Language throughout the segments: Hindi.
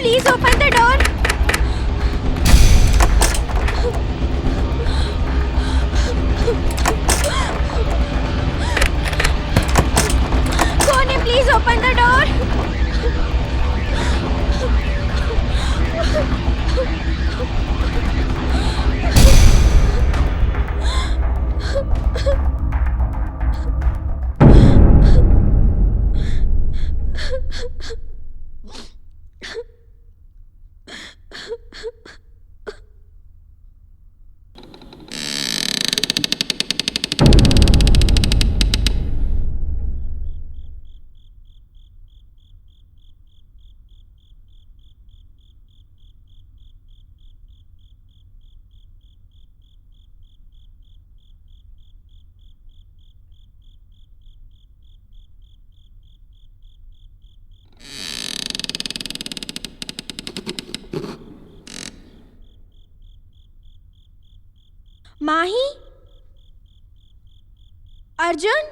please open the door. Kone, please open the door. Mahi, Arjun,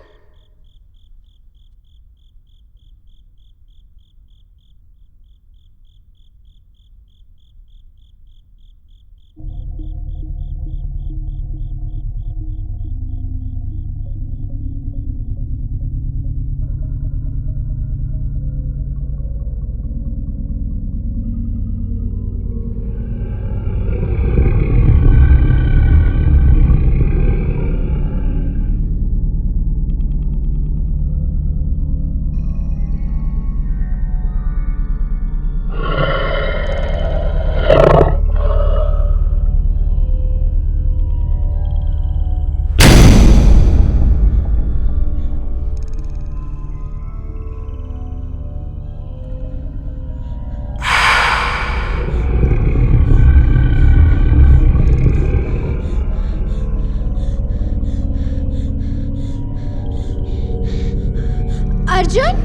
Arjun,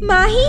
Mahi,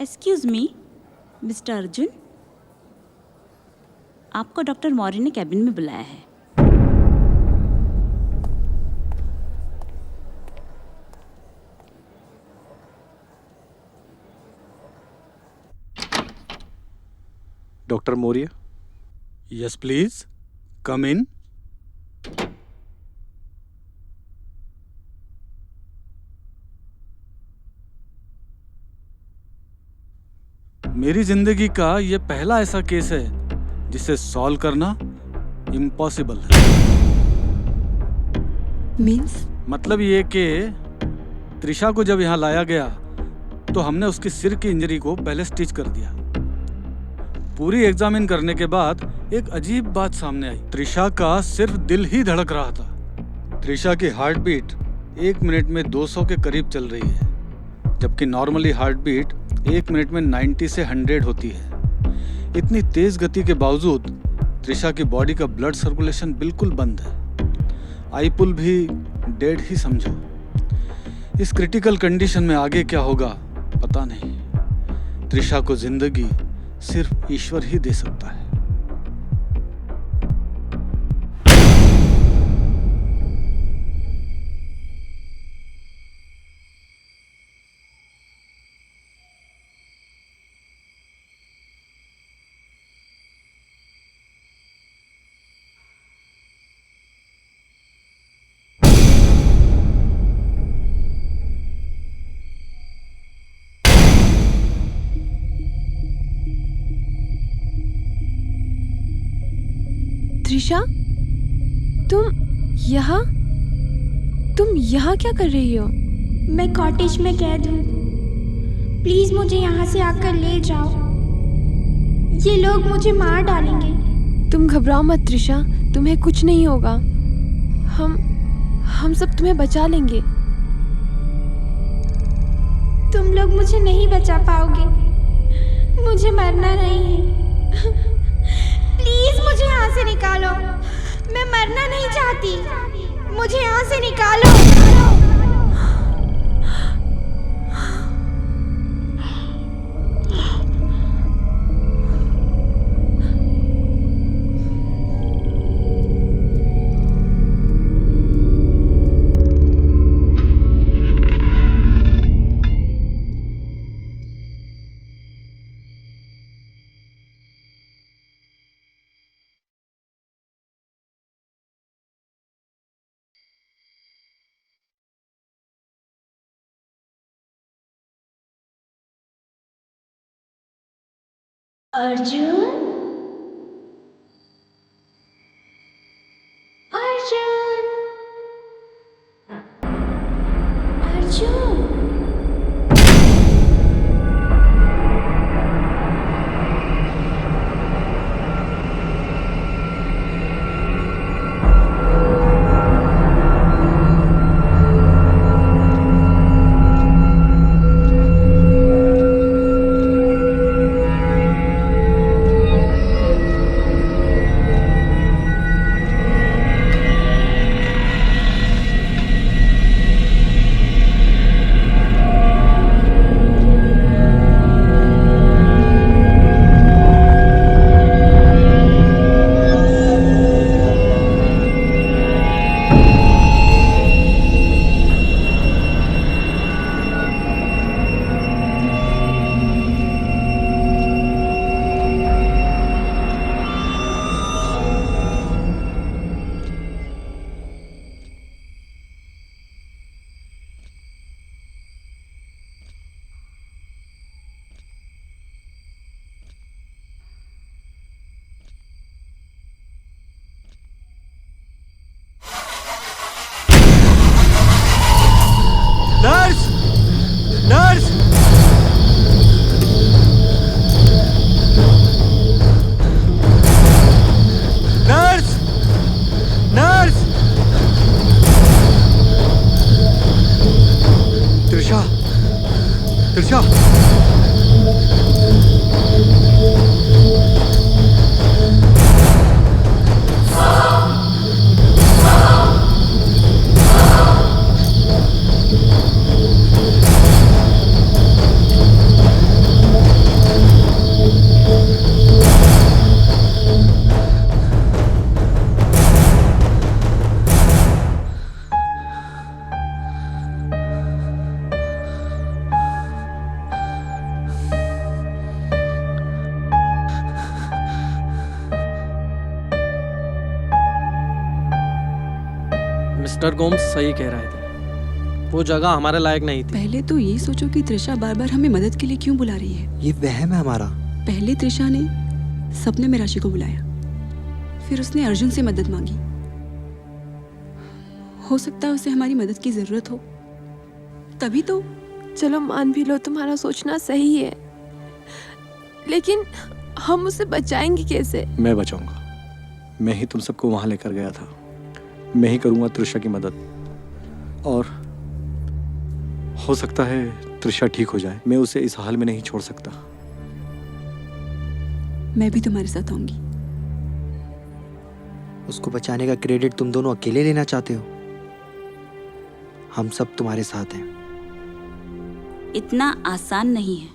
excuse me, mister Arjun, आपको डॉक्टर मौर्य ने कैबिन में बुलाया है। डॉक्टर मौर्य। यस प्लीज, कम इन। मेरी जिंदगी का ये पहला ऐसा केस है जिसे सॉल्व करना इम्पॉसिबल है। मीन्स? मतलब ये कि त्रिशा को जब यहाँ लाया गया तो हमने उसकी सिर की इंजरी को पहले स्टिच कर दिया। पूरी एग्जामिन करने के बाद एक अजीब बात सामने आई। त्रिशा का सिर्फ दिल ही धड़क रहा था। त्रिशा की हार्ट बीट 1 मिनट में 200 के करीब चल रही है, जबकि नॉर्मली हार्ट बीट 1 मिनट में 90 से 100 होती है। इतनी तेज गति के बावजूद त्रिशा की बॉडी का ब्लड सर्कुलेशन बिल्कुल बंद है। आई पुल भी डेड ही समझो। इस क्रिटिकल कंडीशन में आगे क्या होगा पता नहीं। त्रिशा को जिंदगी सिर्फ ईश्वर ही दे सकता है। त्रिशा, तुम यहाँ क्या कर रही हो? मैं कॉटेज में कैद हूँ। प्लीज मुझे यहाँ से आकर ले जाओ। ये लोग मुझे मार डालेंगे। तुम घबराओ मत त्रिशा, तुम्हें कुछ नहीं होगा। हम सब तुम्हें बचा लेंगे। तुम लोग मुझे नहीं बचा पाओगे। मुझे मरना नहीं है। प्लीज मुझे यहाँ से निकालो। मैं मरना नहीं चाहती। मुझे यहाँ से निकालो। अर्जुन, अर्जुन, अर्जुन। मिस्टर गोम्स सही कह रहे थे, वो जगह हमारे लायक नहीं थी। पहले तो ये सोचो कि त्रिशा बार बार हमें मदद के लिए क्यों बुला रही है। ये वहम है हमारा। पहले त्रिशा ने सपने में राशि को बुलाया, फिर उसने अर्जुन से मदद मांगी। हो सकता है उसे हमारी मदद की जरूरत हो, तभी तो। चलो मान भी लो तुम्हारा सोचना सही है, लेकिन हम उसे बचाएंगे कैसे? मैं बचाऊंगा। मैं ही तुम सबको वहां लेकर गया था। मैं ही करूंगा त्रिशा की मदद, और हो सकता है त्रिशा ठीक हो जाए। मैं उसे इस हाल में नहीं छोड़ सकता। मैं भी तुम्हारे साथ आऊंगी। उसको बचाने का क्रेडिट तुम दोनों अकेले लेना चाहते हो? हम सब तुम्हारे साथ हैं। इतना आसान नहीं है।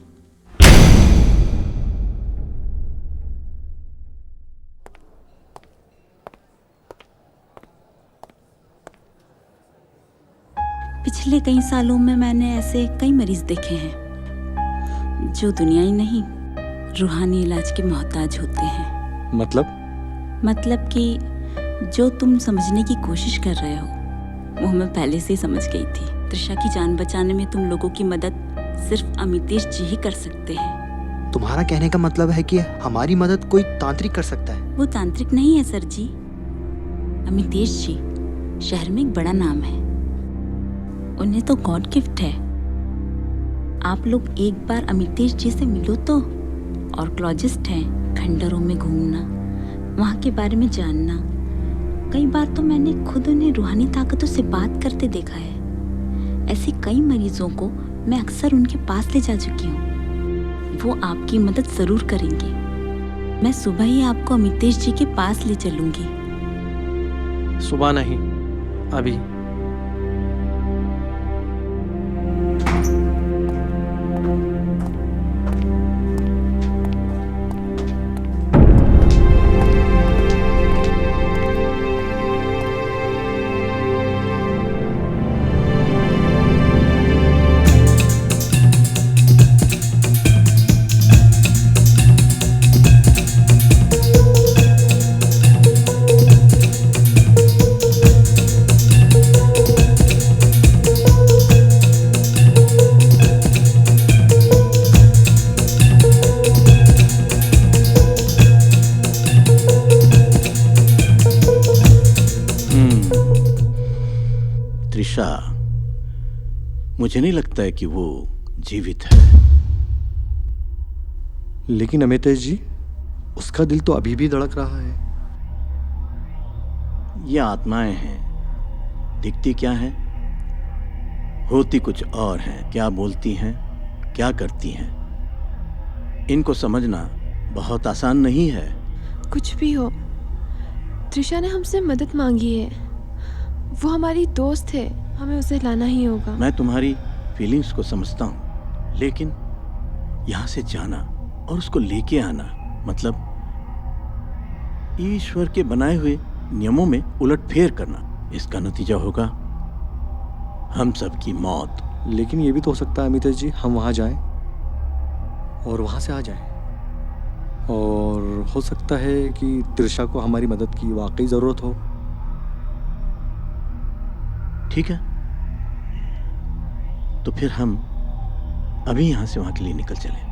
पिछले कई सालों में मैंने ऐसे कई मरीज देखे हैं जो दुनिया ही नहीं, रूहानी इलाज के मोहताज होते हैं। मतलब कि जो तुम समझने की कोशिश कर रहे हो वो मैं पहले से ही समझ गई थी। त्रिशा की जान बचाने में तुम लोगों की मदद सिर्फ अमितेश जी ही कर सकते हैं। तुम्हारा कहने का मतलब है कि हमारी मदद कोई तांत्रिक कर सकता है? वो तांत्रिक नहीं है सर जी। अमितेश जी शहर में एक बड़ा नाम है, उन्हें तो गॉड गिफ्ट है। आप लोग एक बार अमितेश जी से मिलो तो। ऑर्कोलॉजिस्ट हैं, खंडरों में घूमना, वहाँ के बारे में जानना। कई बार तो मैंने खुद उन्हें रूहानी ताकतों से बात करते देखा है। ऐसे कई मरीजों को मैं अक्सर उनके पास ले जा चुकी हूँ। वो आपकी मदद जरूर करेंगे। मैं सुबह ही आपको अमितेश जी के पास ले चलूंगी। सुबह नहीं, अभी। त्रिशा, मुझे नहीं लगता है कि वो जीवित है। लेकिन अमितेश जी, उसका दिल तो अभी भी धड़क रहा है। ये आत्माएं हैं, दिखती क्या हैं, होती कुछ और हैं। क्या बोलती हैं, क्या करती हैं, इनको समझना बहुत आसान नहीं है। कुछ भी हो, त्रिशा ने हमसे मदद मांगी है। वो हमारी दोस्त है, हमें उसे लाना ही होगा। मैं तुम्हारी फीलिंग्स को समझता हूँ, लेकिन यहाँ से जाना और उसको लेके आना मतलब ईश्वर के बनाए हुए नियमों में उलटफेर करना। इसका नतीजा होगा हम सब की मौत। लेकिन ये भी तो हो सकता है अमितेश जी, हम वहाँ जाएं और वहाँ से आ जाएं। और हो सकता है कि त्रिशा को हमारी मदद की वाकई ज़रूरत हो। ठीक है, तो फिर हम अभी यहाँ से वहाँ के लिए निकल चलें।